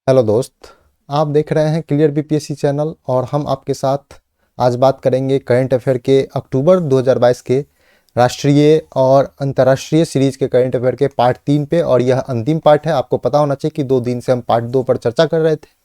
Hello दोस्त, आप देख रहे हैं क्लियर बीपीएससी चैनल और हम आपके साथ आज बात करेंगे करंट अफेयर के अक्टूबर 2022 के राष्ट्रीय और अंतर्राष्ट्रीय सीरीज के करंट अफेयर के पार्ट 3 पे। और यह अंतिम पार्ट है। आपको पता होना चाहिए कि 2 दिन से हम पार्ट 2 पर चर्चा कर रहे थे।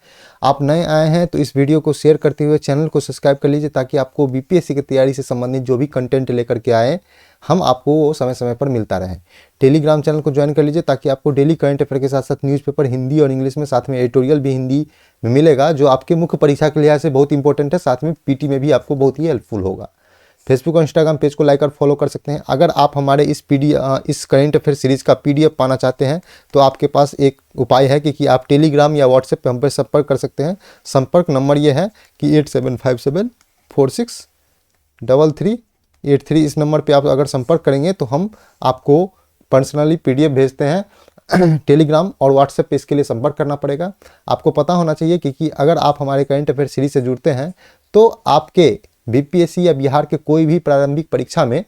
आप नए आए हैं तो इस वीडियो को शेयर करते हुए चैनल को सब्सक्राइब कर लीजिए ताकि आपको बीपीएससी की तैयारी से संबंधित जो भी कंटेंट लेकर के आए हम आपको वो समय समय पर मिलता रहे। टेलीग्राम चैनल को ज्वाइन कर लीजिए ताकि आपको डेली करंट अफेयर के साथ साथ न्यूज़पेपर हिंदी और इंग्लिश में, साथ में एडिटोरियल भी हिंदी में मिलेगा, जो आपके मुख्य परीक्षा के लिहाज से बहुत इंपॉर्टेंट है। साथ में पीटी में भी आपको बहुत ही हेल्पफुल होगा। फेसबुक और इंस्टाग्राम पेज को लाइक और फॉलो कर सकते हैं। अगर आप हमारे इस करंट अफेयर सीरीज का पीडीएफ पाना चाहते हैं तो आपके पास एक उपाय है कि आप टेलीग्राम या व्हाट्सएप पे हम पर संपर्क कर सकते हैं। संपर्क नंबर ये है कि 8757463383। इस नंबर पे आप अगर संपर्क करेंगे तो हम आपको पर्सनली पीडीएफ भेजते हैं। टेलीग्राम और व्हाट्सएप पे इसके लिए संपर्क करना पड़ेगा। आपको पता होना चाहिए कि अगर आप हमारे करंट अफेयर सीरीज से जुड़ते हैं तो आपके बीपीएससी या बिहार के कोई भी प्रारंभिक परीक्षा में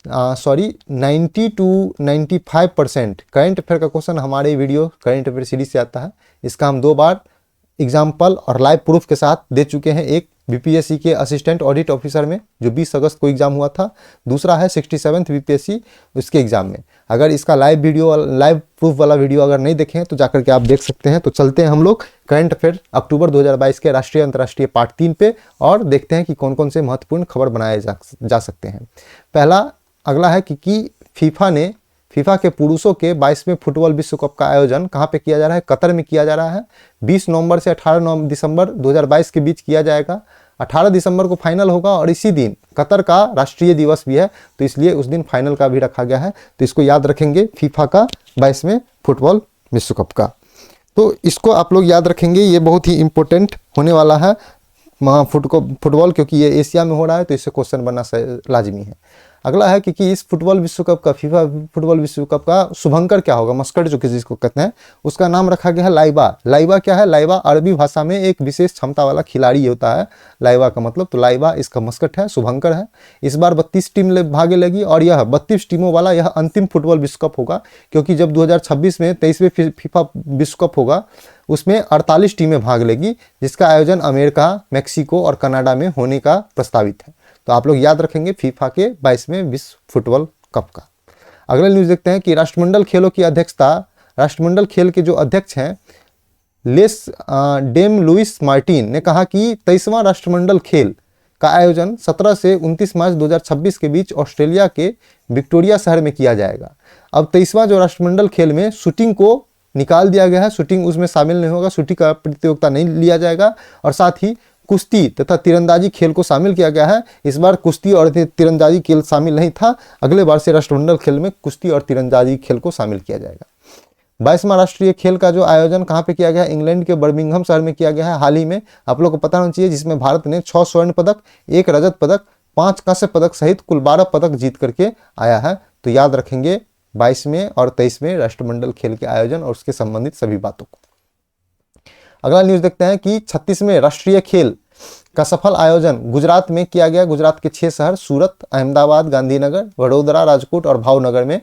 90 to 95% करंट अफेयर का क्वेश्चन हमारे वीडियो करंट अफेयर सीरीज से आता है। इसका हम 2 बार एग्जाम्पल और लाइव प्रूफ के साथ दे चुके हैं। एक बीपीएससी के असिस्टेंट ऑडिट ऑफिसर में जो 20 अगस्त को एग्जाम हुआ था, दूसरा है 67th बीपीएससी उसके एग्जाम में। अगर इसका लाइव प्रूफ वाला वीडियो अगर नहीं देखें तो जाकर के आप देख सकते हैं। तो चलते हैं हम लोग करंट अफेयर अक्टूबर 2022 के राष्ट्रीय अंतर्राष्ट्रीय पार्ट 3 पे और देखते हैं कि कौन कौन से महत्वपूर्ण खबर बनाए जा सकते हैं। अगला है कि फीफा के पुरुषों के 22वें फुटबॉल विश्व कप का आयोजन कहाँ पे किया जा रहा है? कतर में किया जा रहा है। 20 नवंबर से 18 दिसंबर 2022 के बीच किया जाएगा। 18 दिसंबर को फाइनल होगा और इसी दिन कतर का राष्ट्रीय दिवस भी है, तो इसलिए उस दिन फाइनल का भी रखा गया है। तो इसको याद रखेंगे, फीफा का 22वें फुटबॉल विश्व कप का। तो इसको आप लोग याद रखेंगे, ये बहुत ही इंपॉर्टेंट होने वाला है फुटबॉल, क्योंकि ये एशिया में हो रहा है तो इससे क्वेश्चन बनना लाजमी है। अगला है कि इस फुटबॉल विश्व कप का, फीफा फुटबॉल विश्व कप का शुभंकर क्या होगा? मस्कट जो किसी को कहते हैं, उसका नाम रखा गया है लाइबा। लाइबा क्या है? लाइबा अरबी भाषा में एक विशेष क्षमता वाला खिलाड़ी होता है, लाइबा का मतलब। तो लाइबा इसका मस्कट है, शुभंकर है। इस बार 32 टीम भागे लगी और यह 32 टीमों वाला यह अंतिम फुटबॉल विश्व कप होगा, क्योंकि जब 2026 में 23वें फीफा विश्व कप होगा उसमें 48 टीमें भाग लेगी, जिसका आयोजन अमेरिका, मैक्सिको और कनाडा में होने का प्रस्तावित है। तो आप लोग याद रखेंगे फीफा के 22वें विश्व फुटबॉल कप का। अगला न्यूज़ देखते हैं कि राष्ट्रमंडल खेलों की अध्यक्षता, राष्ट्रमंडल खेल के जो अध्यक्ष हैं डेम लुइस मार्टिन ने कहा कि 23वां राष्ट्रमंडल खेल का आयोजन 17 से 29 मार्च 2026 के बीच ऑस्ट्रेलिया के विक्टोरिया शहर में किया जाएगा। अब 23वां जो राष्ट्रमंडल खेल में शूटिंग को निकाल दिया गया है, शूटिंग उसमें शामिल नहीं होगा, शूटिंग का प्रतियोगिता नहीं लिया जाएगा। और साथ ही कुश्ती तथा तीरंदाजी खेल को शामिल किया गया है। इस बार कुश्ती और तीरंदाजी खेल शामिल नहीं था, अगले बार से राष्ट्रमंडल खेल में कुश्ती और तीरंदाजी खेल को शामिल किया जाएगा। 22वां राष्ट्रीय खेल का जो आयोजन कहाँ पे किया गया है? इंग्लैंड के बर्मिंघम शहर में किया गया है हाल ही में। आप लोग को पता होना चाहिए, जिसमें भारत ने 6 स्वर्ण पदक, 1 रजत पदक, 5 कांस्य पदक सहित कुल 12 पदक जीत करके आया है। तो याद रखेंगे 22वें और 23वें राष्ट्रमंडल खेल के आयोजन और उसके संबंधित सभी बातों को। अगला न्यूज देखते हैं कि 36वें राष्ट्रीय खेल का सफल आयोजन गुजरात में किया गया। गुजरात के 6 शहर सूरत, अहमदाबाद, गांधीनगर, वडोदरा, राजकोट और भावनगर में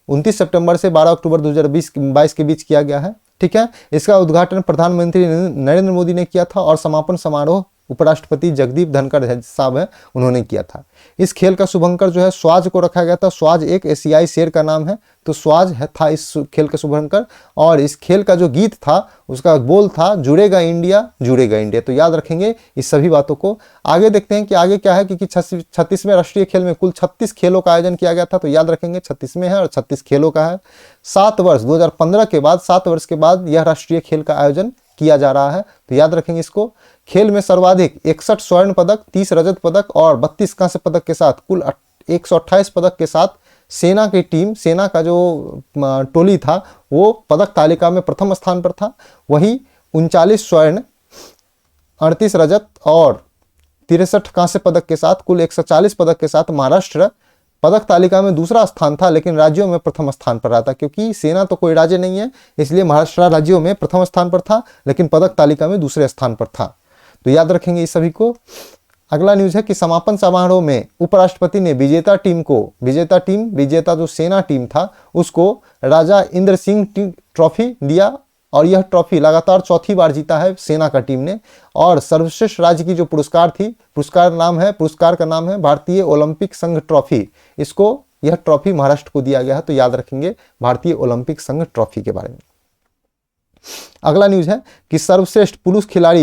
29 सितंबर से 12 अक्टूबर 2022 के बीच किया गया है। ठीक है, इसका उद्घाटन प्रधानमंत्री नरेंद्र मोदी ने किया था और समापन समारोह उपराष्ट्रपति जगदीप धनखड़ साहब है, उन्होंने किया था। इस खेल का शुभंकर जो है स्वाज को रखा गया था। स्वाज एक एशियाई शेर का नाम है, तो स्वाज था इस खेल का शुभंकर। और इस खेल का जो गीत था उसका बोल था जुड़ेगा इंडिया, जुड़ेगा इंडिया। तो याद रखेंगे इस सभी बातों को। आगे देखते हैं कि आगे क्या है कि 36वें राष्ट्रीय खेल में कुल 36 खेलों का आयोजन किया गया था। तो याद रखेंगे 36 में है और 36 खेलों का है। 7 वर्ष 2015 के बाद 7 वर्ष के बाद यह राष्ट्रीय खेल का आयोजन किया जा रहा है। तो याद रखेंगे इसको। खेल में सर्वाधिक 61 स्वर्ण पदक, 30 रजत पदक और 32 कांस्य पदक के साथ कुल 128 पदक के साथ सेना की टीम, सेना का जो टोली था वो पदक तालिका में प्रथम स्थान पर था। वहीं 39 स्वर्ण, 38 रजत और 63 कांस्य पदक के साथ कुल 140 पदक के साथ महाराष्ट्र पदक तालिका में दूसरा स्थान था, लेकिन राज्यों में प्रथम स्थान पर रहा था। क्योंकि सेना तो कोई राज्य नहीं है, इसलिए महाराष्ट्र राज्यों में प्रथम स्थान पर था, लेकिन पदक तालिका में दूसरे स्थान पर था। तो याद रखेंगे इस सभी को। अगला न्यूज है कि समापन समारोह में उपराष्ट्रपति ने विजेता जो सेना टीम था उसको राजा इंद्र सिंह ट्रॉफी दिया और यह ट्रॉफी लगातार चौथी बार जीता है सेना का टीम ने। और सर्वश्रेष्ठ राज्य की जो पुरस्कार का नाम है भारतीय ओलंपिक संघ ट्रॉफी। इसको यह ट्रॉफी महाराष्ट्र को दिया गया है, तो याद रखेंगे भारतीय ओलंपिक संघ ट्रॉफी के बारे में। अगला न्यूज है कि सर्वश्रेष्ठ पुरुष खिलाड़ी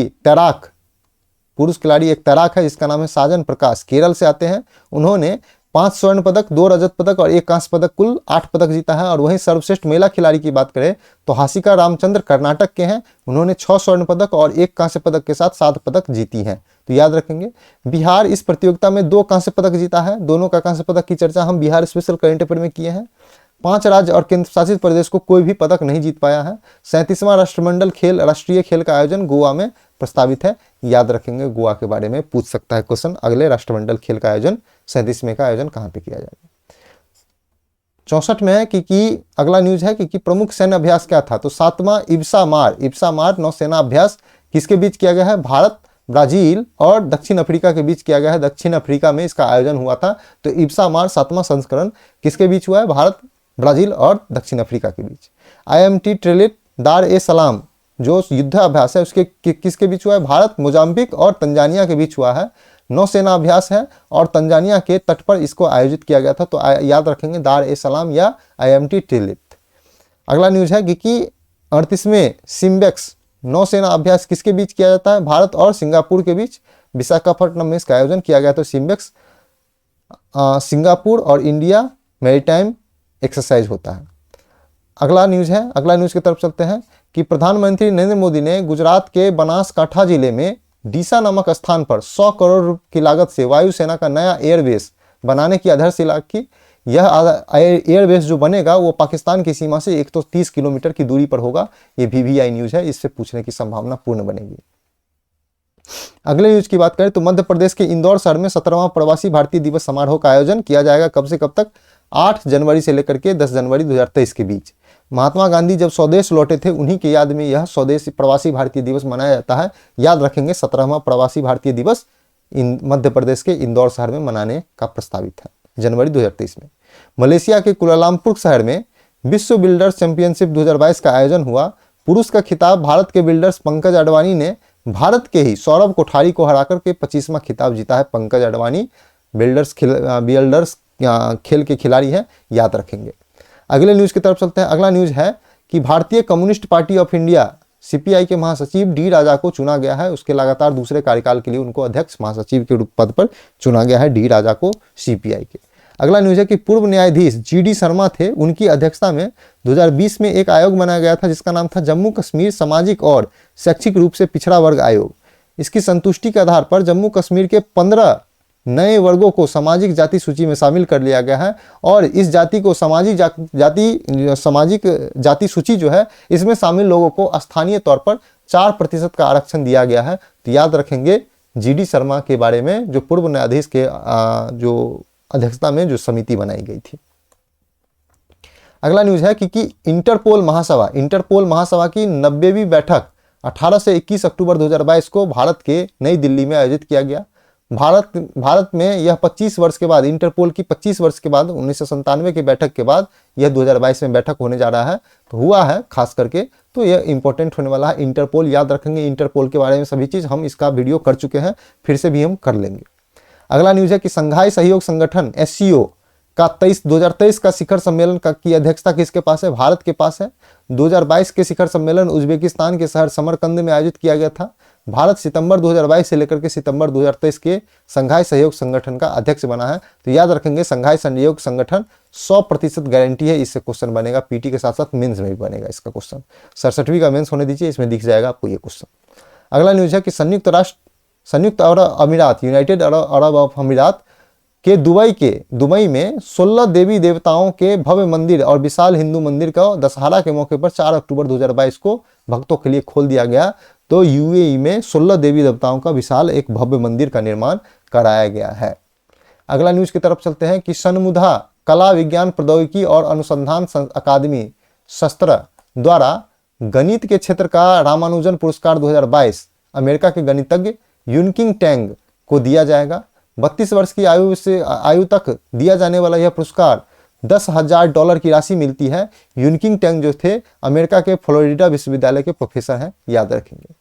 एक तैराक है जिसका नाम है साजन प्रकाश, केरल से आते हैं। उन्होंने 5 स्वर्ण पदक, 2 रजत पदक और 1 कांस्य पदक, कुल 8 पदक जीता है। और वहीं सर्वश्रेष्ठ महिला खिलाड़ी की बात करें तो हासिका रामचंद्र कर्नाटक के हैं। उन्होंने 6 स्वर्ण पदक और 1 कांस्य पदक के साथ 7 पदक जीती हैं, तो याद रखेंगे। बिहार इस प्रतियोगिता में 2 कांस्य पदक जीता है। दोनों का कांस्य पदक की चर्चा हम बिहार स्पेशल करंट अफेयर में किए हैं। 5 राज्य और केंद्र शासित प्रदेश को कोई भी पदक नहीं जीत पाया है। 37वां राष्ट्रीय खेल का आयोजन गोवा में प्रस्तावित है, याद रखेंगे। गोवा के बारे में पूछ सकता है क्वेश्चन, अगले राष्ट्रमंडल खेल का आयोजन 37वें का आयोजन कहाँ पे किया जाएगा। 64 में है कि अगला न्यूज है कि प्रमुख सैन्य अभ्यास क्या था, तो 7वां इब्सा मार नौसेना अभ्यास किसके बीच किया गया है, भारत, ब्राजील और दक्षिण अफ्रीका के बीच किया गया है। दक्षिण अफ्रीका में इसका आयोजन हुआ था। तो इब्सा मार 7वां संस्करण किसके बीच हुआ है, भारत, ब्राजील और दक्षिण अफ्रीका के बीच। IMT ट्रिलिट दार ए सलाम जो युद्धाभ्यास है उसके किसके बीच हुआ है, भारत, मोजाम्बिक और तंजानिया के बीच हुआ है। नौसेना अभ्यास है और तंजानिया के तट पर इसको आयोजित किया गया था, तो याद रखेंगे दार ए सलाम या IMT ट्रिलिट। अगला न्यूज है कि 38वें सिम्बेक्स नौसेना अभ्यास किसके बीच किया जाता है, भारत और सिंगापुर के बीच। विशाखापट्टनम में इसका आयोजन किया गया। तो सिम्बेक्स सिंगापुर और इंडिया मैरीटाइम एक्सरसाइज होता है। अगला न्यूज की तरफ चलते हैं कि प्रधानमंत्री नरेंद्र मोदी ने गुजरात के बनासकांठा जिले में डीसा नामक स्थान पर 100 करोड़ की लागत से वायुसेना का नया एयरबेस बनाने की आधारशिला की। यह एयरबेस जो बनेगा वो पाकिस्तान की सीमा से 130 किलोमीटर की दूरी पर होगा। ये VVI न्यूज है, इससे पूछने की संभावना पूर्ण बनेगी। अगले न्यूज की बात करें तो मध्य प्रदेश के इंदौर शहर में 17वां प्रवासी भारतीय दिवस समारोह का आयोजन किया जाएगा। कब से कब तक, 8 जनवरी से लेकर के 10 जनवरी 2023 के बीच। महात्मा गांधी जब स्वदेश लौटे थे उन्हीं की याद में यह स्वदेशी प्रवासी भारतीय दिवस मनाया जाता है। याद रखेंगे 17वां प्रवासी भारतीय दिवस मध्य प्रदेश के इंदौर शहर में मनाने का प्रस्तावित है जनवरी 2023 में। मलेशिया के कुलालमपुर शहर में विश्व बिल्डर्स चैंपियनशिप 2022 का आयोजन हुआ। पुरुष का खिताब भारत के बिल्डर्स पंकज अडवाणी ने भारत के ही सौरभ कोठारी को हराकर के 25वां खिताब जीता है। पंकज अडवाणी बिल्डर्स खेल के खिलाड़ी हैं, याद रखेंगे। अगले न्यूज की तरफ चलते हैं। अगला न्यूज है कि भारतीय communist party of India CPI के महासचिव D राजा को चुना गया है। उसके लगातार दूसरे कार्यकाल के लिए उनको अध्यक्ष महासचिव के पद पर चुना गया है, D राजा को CPI के। अगला न्यूज है कि पूर्व न्यायाधीश GD शर्मा थे, उनकी अध्यक्षता में 2020 में एक आयोग बनाया गया था जिसका नाम था जम्मू कश्मीर सामाजिक और शैक्षिक रूप से पिछड़ा वर्ग आयोग। इसकी संतुष्टि के आधार पर जम्मू कश्मीर के 15 नए वर्गों को सामाजिक जाति सूची में शामिल कर लिया गया है और इस जाति को सामाजिक जाति सूची जो है इसमें शामिल लोगों को स्थानीय तौर पर 4% का आरक्षण दिया गया है। तो याद रखेंगे GD शर्मा के बारे में, जो पूर्व न्यायाधीश के जो अध्यक्षता में जो समिति बनाई गई थी। अगला न्यूज है कि इंटरपोल महासभा की 90वीं बैठक 18 से 21 अक्टूबर 2022 को भारत के नई दिल्ली में आयोजित किया गया। भारत में यह 25 वर्ष के बाद, इंटरपोल की 25 वर्ष के बाद 1997 की बैठक के बाद यह 2022 में बैठक होने जा रहा है। तो हुआ है खास करके, तो यह इंपॉर्टेंट होने वाला है। इंटरपोल याद रखेंगे, इंटरपोल के बारे में सभी चीज हम इसका वीडियो कर चुके हैं, फिर से भी हम कर लेंगे। अगला न्यूज है कि संघाई सहयोग संगठन SCO का 2023 का शिखर सम्मेलन की अध्यक्षता किसके पास है, भारत के पास है। 2022 के शिखर सम्मेलन उज्बेकिस्तान के शहर समरकंद में आयोजित किया गया था। भारत सितंबर 2022 से लेकर के सितंबर 2023 के संघाई सहयोग संगठन का अध्यक्ष बना है। तो याद रखेंगे संघाई सहयोग संगठन 100% गारंटी है, इससे क्वेश्चन बनेगा। पीटी के साथ साथ मेंस में भी बनेगा इसका क्वेश्चन। 67वीं का मेंस होने दीजिए, इसमें दिख जाएगा आपको ये क्वेश्चन। अगला न्यूज है कि संयुक्त अरब अमीरात, यूनाइटेड अरब अमीरात के दुबई में 16 देवी देवताओं के भव्य मंदिर और विशाल हिंदू मंदिर का दशहरा के मौके पर 4 अक्टूबर 2022 को भक्तों के लिए खोल दिया गया। तो UAE में 16 देवी देवताओं का विशाल एक भव्य मंदिर का निर्माण कराया गया है। अगला न्यूज की तरफ चलते हैं कि सनमुधा कला विज्ञान प्रौद्योगिकी और अनुसंधान अकादमी शस्त्र द्वारा गणित के क्षेत्र का रामानुजन पुरस्कार 2022 अमेरिका के गणितज्ञ यूनकिंग टैंग को दिया जाएगा। 32 वर्ष की आयु तक दिया जाने वाला यह पुरस्कार $10,000 की राशि मिलती है। यूनकिंग टैंग जो थे अमेरिका के फ्लोरिडा विश्वविद्यालय के प्रोफेसर हैं, याद रखेंगे।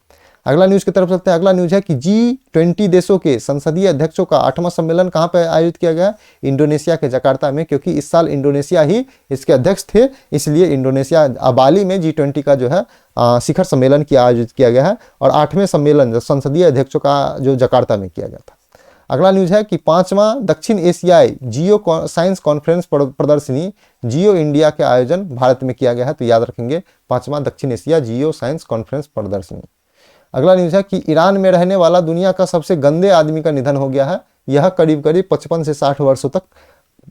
अगला न्यूज की तरफ चलते हैं। अगला न्यूज है कि G20 देशों के संसदीय अध्यक्षों का 8वां सम्मेलन कहां पर आयोजित किया गया? इंडोनेशिया के जकार्ता में, क्योंकि इस साल इंडोनेशिया ही इसके अध्यक्ष थे, इसलिए इंडोनेशिया बाली में G20 का जो है शिखर सम्मेलन की आयोजित किया गया है और 8वें सम्मेलन संसदीय अध्यक्षों का जो जकार्ता में किया गया था। अगला न्यूज है कि 5वां दक्षिण एशियाई जियो साइंस कॉन्फ्रेंस प्रदर्शनी जियो इंडिया के आयोजन भारत में किया गया है, तो याद रखेंगे 5वां दक्षिण एशिया जियो साइंस कॉन्फ्रेंस प्रदर्शनी। अगला न्यूज है कि ईरान में रहने वाला दुनिया का सबसे गंदे आदमी का निधन हो गया है। यह करीब करीब 55 से 60 वर्षों तक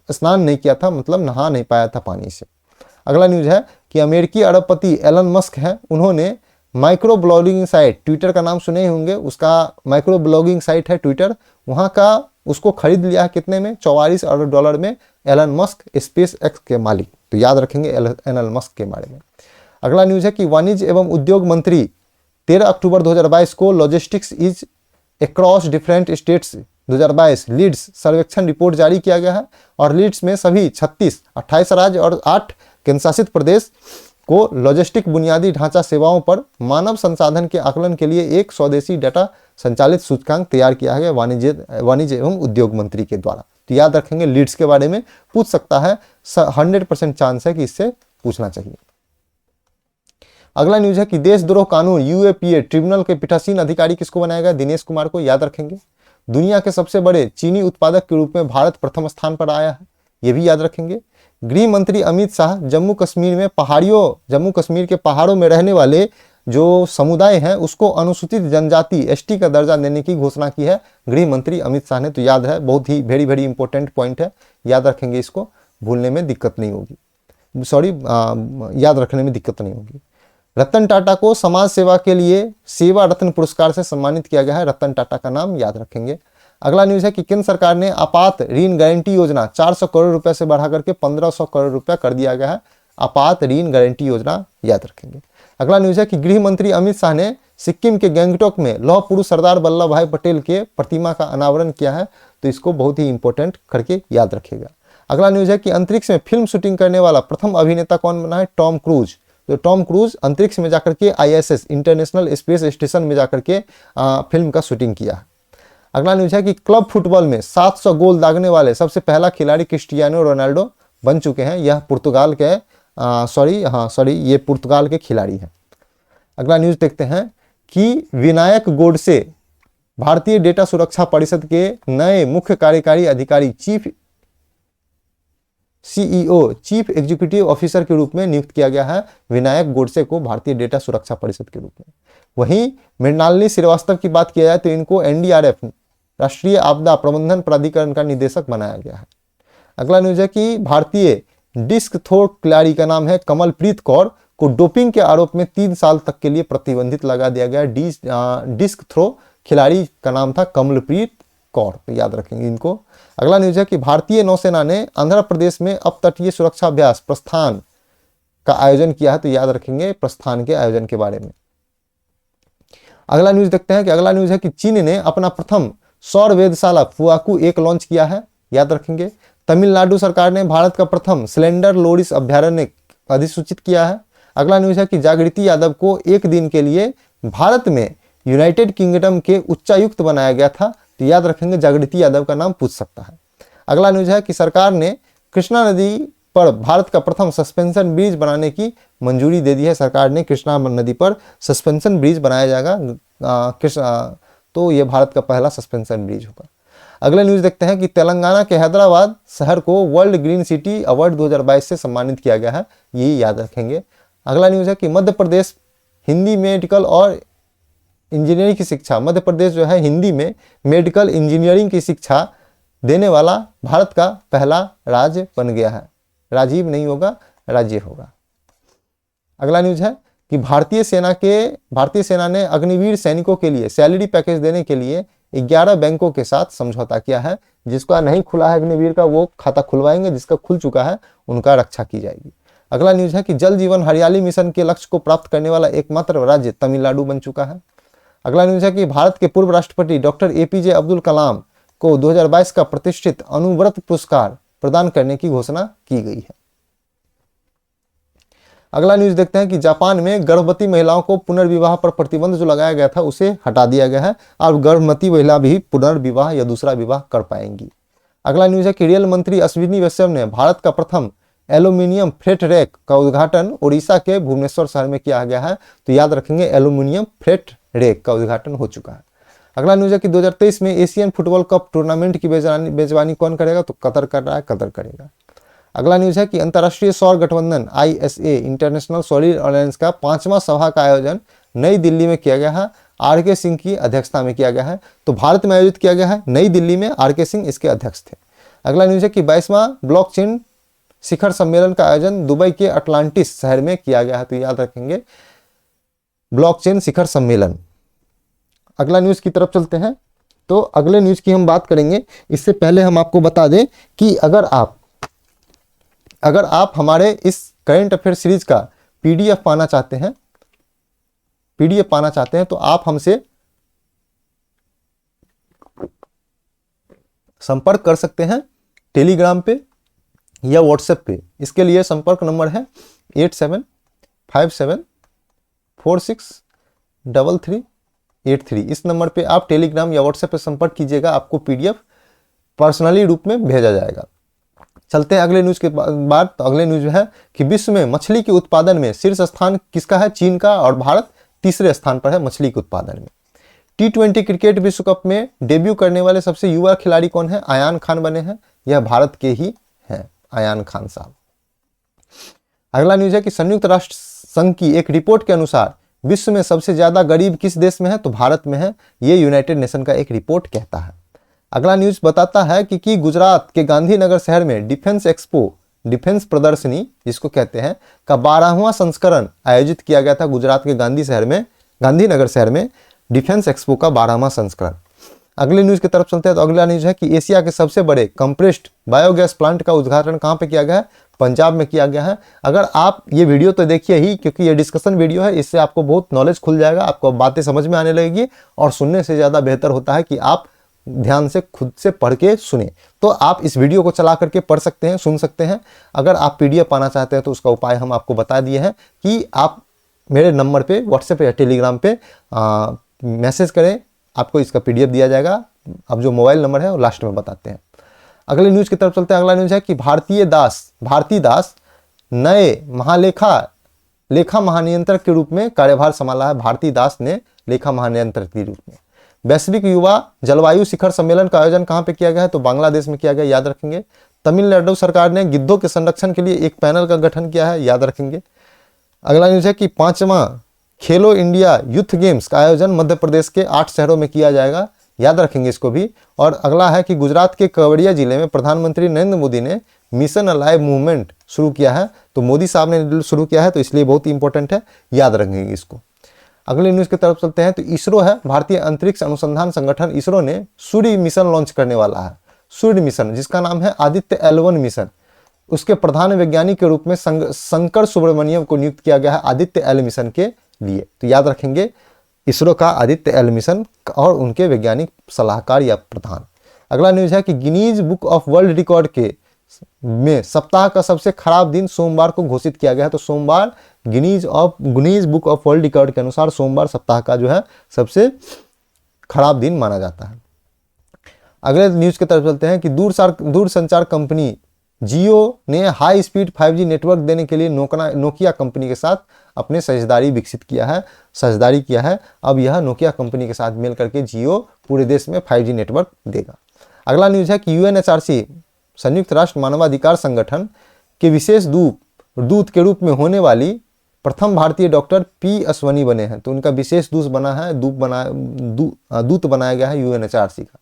स्नान नहीं किया था, मतलब नहा नहीं पाया था पानी से। अगला न्यूज है कि अमेरिकी अरबपति एलन मस्क हैं, उन्होंने माइक्रो ब्लॉगिंग साइट, ट्विटर का नाम सुने ही होंगे, उसका माइक्रो ब्लॉगिंग साइट है ट्विटर, वहाँ का उसको खरीद लिया है कितने में? $44 अरब में एलन मस्क, स्पेस एक्स के मालिक, तो याद रखेंगे एलन मस्क के बारे में। अगला न्यूज है कि वाणिज्य एवं उद्योग मंत्री 13 अक्टूबर 2022 को logistics is across different states 2022 LEADS सर्वेक्षण रिपोर्ट जारी किया गया है और लीड्स में सभी 28 राज्य और 8 केंद्रशासित प्रदेश को लॉजिस्टिक बुनियादी ढांचा सेवाओं पर मानव संसाधन के आकलन के लिए एक स्वदेशी डाटा संचालित सूचकांक तैयार किया गया वाणिज्य एवं उद्योग मंत्री के द्वारा, तो याद रखेंगे लीड्स के बारे में पूछ सकता है, 100% चांस है कि इससे पूछना चाहिए। अगला न्यूज है कि देशद्रोह कानून UAPA ट्रिब्यूनल के पीठासीन अधिकारी किसको बनाया गया? दिनेश कुमार को, याद रखेंगे। दुनिया के सबसे बड़े चीनी उत्पादक के रूप में भारत प्रथम स्थान पर आया है, ये भी याद रखेंगे। गृह मंत्री अमित शाह जम्मू कश्मीर के पहाड़ों में रहने वाले जो समुदाय हैं उसको अनुसूचित जनजाति ST का दर्जा देने की घोषणा की है गृह मंत्री अमित शाह ने, तो याद है, बहुत ही वेरी इंपॉर्टेंट पॉइंट है, याद रखेंगे, इसको भूलने में दिक्कत नहीं होगी, याद रखने में दिक्कत नहीं होगी। रतन टाटा को समाज सेवा के लिए सेवा रत्न पुरस्कार से सम्मानित किया गया है, रतन टाटा का नाम याद रखेंगे। अगला न्यूज है कि केंद्र सरकार ने आपात ऋण गारंटी योजना 400 करोड़ रुपए से बढ़ा करके 1500 करोड़ रुपया कर दिया गया है, आपात ऋण गारंटी योजना, याद रखेंगे। अगला न्यूज है कि गृह मंत्री अमित शाह ने सिक्किम के गैंगटॉक में लौह पुरुष सरदार वल्लभ भाई पटेल के प्रतिमा का अनावरण किया है, तो इसको बहुत ही इंपॉर्टेंट करके याद रखेगा। अगला न्यूज है कि अंतरिक्ष में फिल्म शूटिंग करने वाला प्रथम अभिनेता कौन बना है? Tom cruise. तो टॉम क्रूज अंतरिक्ष में जाकर के ISS इंटरनेशनल स्पेस स्टेशन में जाकर के फिल्म का शूटिंग किया है। अगला न्यूज है कि क्लब फुटबॉल में 700 गोल दागने वाले सबसे पहला खिलाड़ी क्रिस्टियानो रोनाल्डो बन चुके हैं, यह पुर्तगाल के ये पुर्तगाल के खिलाड़ी हैं। अगला न्यूज देखते हैं कि विनायक गोडसे भारतीय डेटा सुरक्षा परिषद के नए मुख्य कार्यकारी अधिकारी CEO चीफ एग्जीक्यूटिव ऑफिसर के रूप में नियुक्त किया गया है विनायक गोडसे को भारतीय डेटा सुरक्षा परिषद के रूप में। वहीं मृणालिनी श्रीवास्तव की बात किया जाए तो इनको NDRF राष्ट्रीय आपदा प्रबंधन प्राधिकरण का निदेशक बनाया गया है। अगला न्यूज है कि भारतीय डिस्क थ्रो खिलाड़ी का नाम है कमलप्रीत कौर को डोपिंग के आरोप में 3 साल तक के लिए प्रतिबंधित लगा दिया गया। डिस्क थ्रो खिलाड़ी का नाम था कमलप्रीत कौर, तो याद रखेंगे इनको। अगला न्यूज है कि भारतीय नौसेना ने आंध्र प्रदेश में अपतटीय सुरक्षा अभ्यास प्रस्थान का आयोजन किया है, तो याद रखेंगे प्रस्थान के आयोजन के बारे में। अगला न्यूज देखते हैं कि अगला न्यूज है कि चीन ने अपना प्रथम सौर वेधशाला फुआकू 1 लॉन्च किया है, याद रखेंगे। तमिलनाडु सरकार ने भारत का प्रथम सिलेंडर लोरिस अभ्यारण्य अधिसूचित किया है। अगला न्यूज है कि जागृति यादव को 1 दिन के लिए भारत में यूनाइटेड किंगडम के उच्चायुक्त बनाया गया था, तो याद रखेंगे जागृति यादव का नाम पूछ सकता है। अगला न्यूज है कि सरकार ने कृष्णा नदी पर भारत का प्रथम सस्पेंशन ब्रिज बनाने की मंजूरी दे दी है। सरकार ने कृष्णा नदी पर सस्पेंशन ब्रिज बनाया जाएगा, तो यह भारत का पहला सस्पेंशन ब्रिज होगा। अगला न्यूज देखते हैं कि तेलंगाना के हैदराबाद शहर को वर्ल्ड ग्रीन सिटी अवार्ड 2022 से सम्मानित किया गया है, ये याद रखेंगे। अगला न्यूज है कि मध्य प्रदेश हिंदी मेडिकल और इंजीनियरिंग की शिक्षा, मध्य प्रदेश जो है हिंदी में मेडिकल इंजीनियरिंग की शिक्षा देने वाला भारत का पहला राज्य बन गया है। राजीव नहीं होगा, राज्य होगा। अगला न्यूज है कि भारतीय सेना ने अग्निवीर सैनिकों के लिए सैलरी पैकेज देने के लिए 11 बैंकों के साथ समझौता किया है। जिसका नहीं खुला है अग्निवीर का वो खाता खुलवाएंगे, जिसका खुल चुका है उनका रक्षा की जाएगी। अगला न्यूज है कि जल जीवन हरियाली मिशन के लक्ष्य को प्राप्त करने वाला एकमात्र राज्य तमिलनाडु बन चुका है। अगला न्यूज है कि भारत के पूर्व राष्ट्रपति डॉक्टर APJ अब्दुल कलाम को 2022 का प्रतिष्ठित अनुव्रत पुरस्कार प्रदान करने की घोषणा की गई है। अगला न्यूज देखते हैं कि जापान में गर्भवती महिलाओं को पुनर्विवाह पर प्रतिबंध जो लगाया गया था उसे हटा दिया गया है। अब गर्भवती महिला भी पुनर्विवाह या दूसरा विवाह कर पाएंगी। अगला न्यूज है कि रेल मंत्री अश्विनी वैष्णव ने भारत का प्रथम एल्यूमिनियम फ्रेट रैक का उद्घाटन उड़ीसा के भुवनेश्वर शहर में किया गया है। तो याद रखेंगे, एल्यूमिनियम फ्रेट रैक का उद्घाटन हो चुका है। अगला न्यूज है कि 2023 में एशियन फुटबॉल कप टूर्नामेंट की मेजबानी कौन करेगा? तो कतर कर रहा है, कतर करेगा। अगला न्यूज है कि अंतर्राष्ट्रीय सौर गठबंधन ISA इंटरनेशनल सोलर अलायंस का 5वां सभा का आयोजन नई दिल्ली में किया गया है। RK सिंह की अध्यक्षता में किया गया है। तो भारत में आयोजित किया गया है, नई दिल्ली में RK सिंह इसके अध्यक्ष थे। अगला न्यूज है कि 22वां ब्लॉकचेन शिखर सम्मेलन का आयोजन दुबई के अटलांटिस शहर में किया गया है। तो याद रखेंगे, ब्लॉकचेन शिखर सम्मेलन। अगला न्यूज की तरफ चलते हैं। तो अगले न्यूज की हम बात करेंगे, इससे पहले हम आपको बता दें कि अगर आप हमारे इस करंट अफेयर सीरीज का PDF पाना चाहते हैं तो आप हमसे संपर्क कर सकते हैं टेलीग्राम पे या व्हाट्सएप पे। इसके लिए संपर्क नंबर है 8757463383। इस नंबर पे आप टेलीग्राम या व्हाट्सएप पे संपर्क कीजिएगा, आपको PDF पर्सनली रूप में भेजा जाएगा। चलते हैं अगले न्यूज के बाद। तो अगले न्यूज है कि विश्व में मछली के उत्पादन में शीर्ष स्थान किसका है? चीन का, और भारत तीसरे स्थान पर है मछली के उत्पादन में। T20 क्रिकेट विश्व कप में डेब्यू करने वाले सबसे युवा खिलाड़ी कौन है? अयान खान बने हैं। यह भारत के ही हैं, अयान खान साहब। अगला न्यूज है कि संयुक्त राष्ट्र संघ की एक रिपोर्ट के अनुसार विश्व में सबसे ज्यादा गरीब किस देश में है? तो भारत में है। ये यूनाइटेड नेशन का एक रिपोर्ट कहता है। अगला न्यूज बताता है कि गुजरात के गांधीनगर शहर में डिफेंस एक्सपो, डिफेंस प्रदर्शनी जिसको कहते हैं, का 12वां संस्करण आयोजित किया गया था गुजरात के गांधीनगर शहर में डिफेंस एक्सपो का 12वां संस्करण। अगले न्यूज की तरफ चलते हैं। तो अगला न्यूज है कि एशिया के सबसे बड़े कंप्रेस्ड बायोगैस प्लांट का उद्घाटन कहाँ पे किया गया है? पंजाब में किया गया है। अगर आप ये वीडियो तो देखिए ही, क्योंकि ये डिस्कशन वीडियो है, इससे आपको बहुत नॉलेज खुल जाएगा, आपको बातें समझ में आने लगेगी, और सुनने से ज्यादा बेहतर होता है कि आप ध्यान से खुद से पढ़ के सुने। तो आप इस वीडियो को चला करके पढ़ सकते हैं, सुन सकते हैं। अगर आप PDF पाना चाहते हैं तो उसका उपाय हम आपको बता दिए हैं कि आप मेरे नंबर पे व्हाट्सएप या टेलीग्राम पे मैसेज करें, आपको इसका PDF दिया जाएगा। अब जो मोबाइल नंबर है वो लास्ट में बताते हैं। अगले न्यूज की तरफ चलते हैं। अगला न्यूज है कि भारती दास नए लेखा महानियंत्रक के रूप में कार्यभार संभाला है। भारती दास ने लेखा महानियंत्रक के रूप में। वैश्विक युवा जलवायु शिखर सम्मेलन का आयोजन कहां पे किया गया है? तो बांग्लादेश में किया गया, याद रखेंगे। तमिलनाडु सरकार ने गिद्धों के संरक्षण के लिए एक पैनल का गठन किया है, याद रखेंगे। अगला न्यूज है कि 5वां खेलो इंडिया यूथ गेम्स का आयोजन मध्य प्रदेश के 8 शहरों में किया जाएगा, याद रखेंगे इसको भी। और अगला है कि गुजरात के केवड़िया जिले में प्रधानमंत्री नरेंद्र मोदी ने मिशन अलाइव मूवमेंट शुरू किया है। तो मोदी साहब ने शुरू किया है, तो इसलिए बहुत इंपॉर्टेंट है, याद रखेंगे इसको। अगले न्यूज की तरफ चलते हैं। तो इसरो है, भारतीय अंतरिक्ष अनुसंधान संगठन, इसरो ने सूर्य मिशन लॉन्च करने वाला है। सूर्य मिशन जिसका नाम है आदित्य L1 मिशन, उसके प्रधान वैज्ञानिक के रूप में शंकर सुब्रमण्यम को नियुक्त किया गया है आदित्य L मिशन के लिए। तो याद रखेंगे इसरो का आदित्य L मिशन और उनके वैज्ञानिक सलाहकार या प्रधान। अगला न्यूज है कि Guinness book of world record में सप्ताह का सबसे खराब दिन सोमवार को घोषित किया गया है। तो सोमवार Guinness book of world record के अनुसार सोमवार सप्ताह का जो है सबसे खराब दिन माना जाता है। अगले न्यूज की तरफ चलते हैं कि दूरसंचार कंपनी जियो ने हाई स्पीड 5G नेटवर्क देने के लिए नोकिया कंपनी के साथ अपने साझेदारी किया है। अब यह नोकिया कंपनी के साथ मिल करके जियो पूरे देश में 5G नेटवर्क देगा। अगला न्यूज है कि UNHRC संयुक्त राष्ट्र मानवाधिकार संगठन के विशेष दूत के रूप में होने वाली प्रथम भारतीय डॉक्टर P अश्वनी बने हैं। तो उनका विशेष दूत बनाया गया है UNHRC का।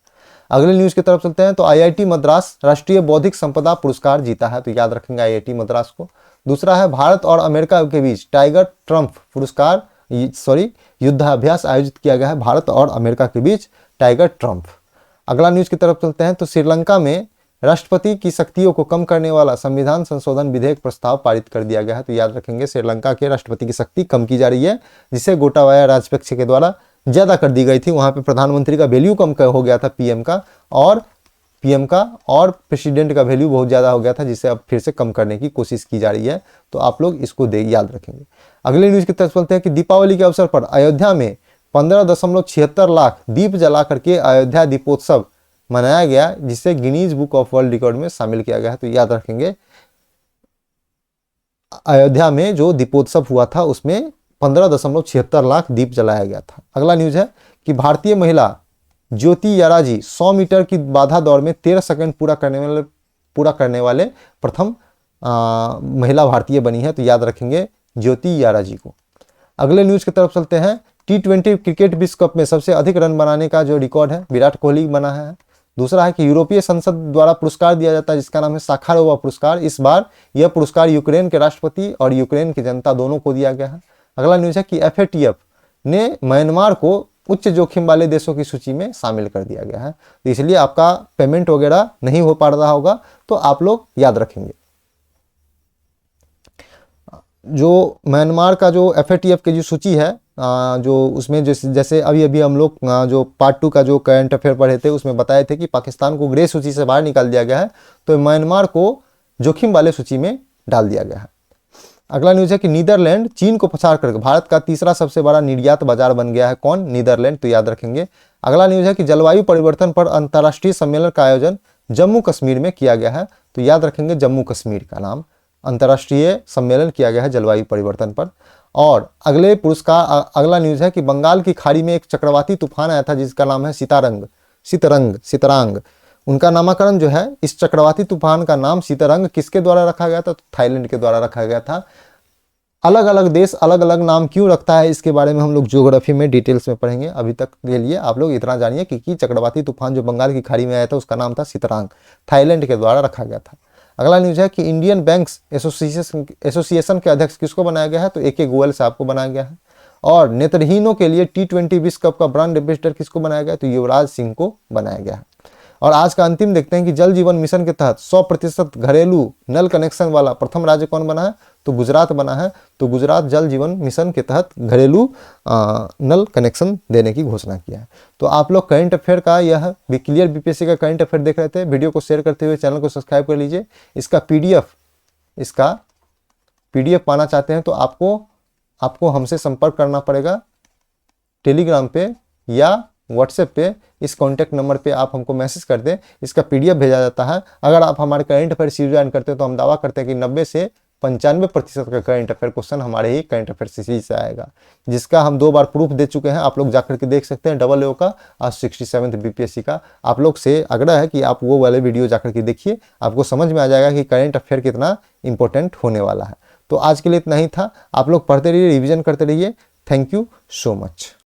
अगले न्यूज की तरफ चलते हैं। तो IIT मद्रास राष्ट्रीय बौद्धिक संपदा पुरस्कार जीता है, तो याद रखेंगे IIT मद्रास को। दूसरा है भारत और अमेरिका के बीच टाइगर ट्रम्प युद्धाभ्यास आयोजित किया गया है, भारत और अमेरिका के बीच टाइगर ट्रम्प। अगला न्यूज की तरफ चलते हैं। तो श्रीलंका में राष्ट्रपति की शक्तियों को कम करने वाला संविधान संशोधन विधेयक प्रस्ताव पारित कर दिया गया है। तो याद रखेंगे श्रीलंका के राष्ट्रपति की शक्ति कम की जा रही है, जिसे गोटाबाया राजपक्षे के द्वारा ज्यादा कर दी गई थी। वहां पे प्रधानमंत्री का वैल्यू कम हो गया था PM का, और पीएम का और प्रेसिडेंट का वैल्यू बहुत ज़्यादा हो गया था, जिसे अब फिर से कम करने की कोशिश की जा रही है। तो आप लोग इसको याद रखेंगे। अगले न्यूज़ की तरफ चलते हैं कि दीपावली के अवसर पर अयोध्या में 15.76 लाख दीप जला करके अयोध्या दीपोत्सव मनाया गया, जिसे Guinness book of world record में शामिल किया गया है। तो याद रखेंगे, अयोध्या में जो दीपोत्सव हुआ था उसमें 15.76 लाख दीप जलाया गया था। अगला न्यूज़ है कि भारतीय महिला ज्योति याराजी 100 मीटर की बाधा दौड़ में 13 सेकंड पूरा करने वाले प्रथम महिला भारतीय बनी है। तो याद रखेंगे ज्योति याराजी को। अगले न्यूज़ की तरफ चलते हैं। T20 क्रिकेट विश्व कप में सबसे अधिक रन बनाने का जो रिकॉर्ड है विराट कोहली बना है। दूसरा है कि यूरोपीय संसद द्वारा पुरस्कार दिया जाता है जिसका नाम है साखारोवा पुरस्कार। इस बार यह पुरस्कार यूक्रेन के राष्ट्रपति और यूक्रेन की जनता दोनों को दिया गया है। अगला न्यूज़ है कि FATF ने म्यांमार को उच्च जोखिम वाले देशों की सूची में शामिल कर दिया गया है। तो इसलिए आपका पेमेंट वगैरह नहीं हो पा रहा होगा, तो आप लोग याद रखेंगे। जो म्यांमार का जो FATF की जो सूची है, जो उसमें जैसे अभी अभी हम लोग जो पार्ट 2 का जो करंट अफेयर पढ़े थे उसमें बताए थे कि पाकिस्तान को ग्रे सूची से बाहर निकाल दिया गया है, तो म्यांमार को जोखिम वाले सूची में डाल दिया गया है। अगला न्यूज़ है कि नीदरलैंड चीन को पछाड़ कर भारत का तीसरा सबसे बड़ा निर्यात बाजार बन गया है। कौन? नीदरलैंड। तो याद रखेंगे। अगला न्यूज़ है कि जलवायु परिवर्तन पर अंतर्राष्ट्रीय सम्मेलन का आयोजन जम्मू कश्मीर में किया गया है। तो याद रखेंगे जम्मू कश्मीर का नाम अंतर्राष्ट्रीय सम्मेलन किया गया है जलवायु परिवर्तन पर। और अगला न्यूज़ है कि बंगाल की खाड़ी में एक चक्रवाती तूफान आया था जिसका नाम है सितरंग। उनका नामकरण जो है, इस चक्रवाती तूफान का नाम सितरंग किसके द्वारा रखा गया था? तो थाईलैंड के द्वारा रखा गया था। अलग अलग देश अलग अलग नाम क्यों रखता है इसके बारे में हम लोग ज्योग्राफी में डिटेल्स में पढ़ेंगे। अभी तक के लिए आप लोग इतना जानिए कि चक्रवाती तूफान जो बंगाल की खाड़ी में आया था उसका नाम था सितरंग, थाईलैंड के द्वारा रखा गया था। अगला न्यूज़ है कि इंडियन बैंक्स एसोसिएशन के अध्यक्ष किसको बनाया गया है? तो AK गोयल साहब को बनाया गया है। और नेत्रहीनों के लिए T20 विश्व कप का ब्रांड एम्बेसडर किसको बनाया गया है? तो युवराज सिंह को बनाया गया है। और आज का अंतिम देखते हैं कि जल जीवन मिशन के तहत 100% घरेलू नल कनेक्शन वाला प्रथम राज्य कौन बना है? तो गुजरात बना है। तो गुजरात जल जीवन मिशन के तहत घरेलू नल कनेक्शन देने की घोषणा किया है। तो आप लोग करंट अफेयर का यह क्लियर BPSC का करंट अफेयर देख रहे थे। वीडियो को शेयर करते हुए चैनल को सब्सक्राइब कर लीजिए। इसका PDF पाना चाहते हैं तो आपको हमसे संपर्क करना पड़ेगा टेलीग्राम पे या व्हाट्सएप पे। इस कॉन्टैक्ट नंबर पे आप हमको मैसेज कर दें, इसका PDF भेजा जाता है। अगर आप हमारे करंट अफेयर सीरीज ज्वाइन करते हैं तो हम दावा करते हैं कि 90 से 95% का करंट अफेयर क्वेश्चन हमारे ही करंट अफेयर सीरीज से आएगा, जिसका हम 2 बार प्रूफ दे चुके हैं। आप लोग जाकर के देख सकते हैं, AA का और 67th BPSC का। आप लोग से आग्रह है कि आप वो वाले वीडियो जाकर के देखिए, आपको समझ में आ जाएगा कि करंट अफेयर कितना इंपॉर्टेंट होने वाला है। तो आज के लिए इतना ही था। आप लोग पढ़ते रहिए, रिविजन करते रहिए। Thank you so much.